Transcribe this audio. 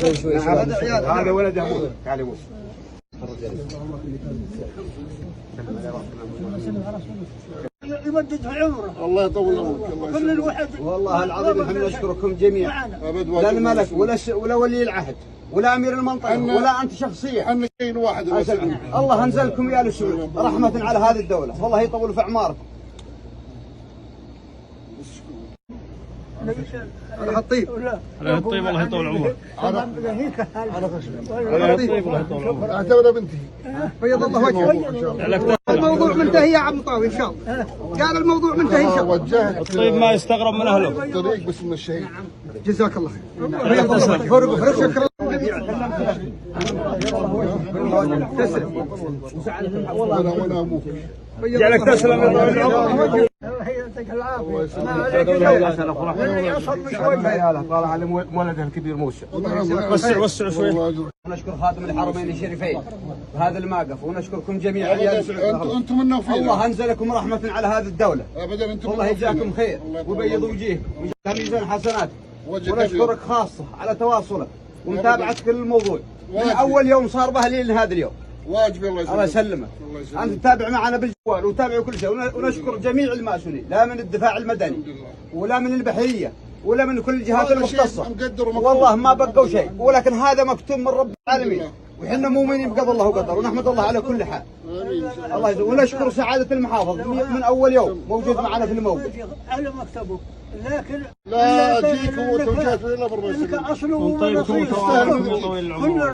هذا ولد ابوه. تعال ابوه. يمدد في عمره. الله يطول عمرك. كل الواحد والله العظيم احنا نشكركم جميعا، لا الملك ولا ولي العهد ولا امير المنطقه ولا انت شخصيا. احنا شيء واحد. الله انزلكم يا ال سعود رحمه على هذه الدوله، والله يطول في اعماركم. الطيب الطيب الله يطول عمرك. الطيب الله يطول عمرك. اعتبرها بنتي. بيض الله وجهك. الموضوع منتهي يا عم طاوي ان شاء الله. قال الموضوع منتهي ان شاء الله. وجهك الطيب ما يستغرب من اهله. الطريق باسم الشهيد. جزاك الله خير. بيض الله وجهك. شكرا. تسلم. وانا ابوك. جعلك تسلم يا طويل العمر. يعطيك العافيه. طالع على ولده الكبير موسى. وسع شوي. ونشكر خادم الحرمين الشريفين بهذا الموقف، ونشكركم جميعا يا انتم منا وفينا. الله انزلكم رحمه على هذه الدوله. ابدا انتم والله يجزاكم خير ويبيض وجيهكم ويجزاكم ميزان حسنات. ونشكرك خاصه على تواصلك ومتابعتك للموضوع من اول يوم صار به لين هذا اليوم. واجب. الله يسلمك. انت تتابع معنا بالجوال وتابع كل شيء، ونشكر جميع المسؤولين، لا من الدفاع المدني ولا من البحريه ولا من كل الجهات المختصه. والله ما بقوا شيء، ولكن هذا مكتوب من رب العالمين، وحنا مؤمنين بقضاء الله وقدر، ونحمد الله على كل حال. الله يجزاك. ونشكر سعاده المحافظ من اول يوم موجود معنا في الموقف. على مكتبه لكن لا اجيك وتوجهت الى برا. اصله طيب طويل العمر.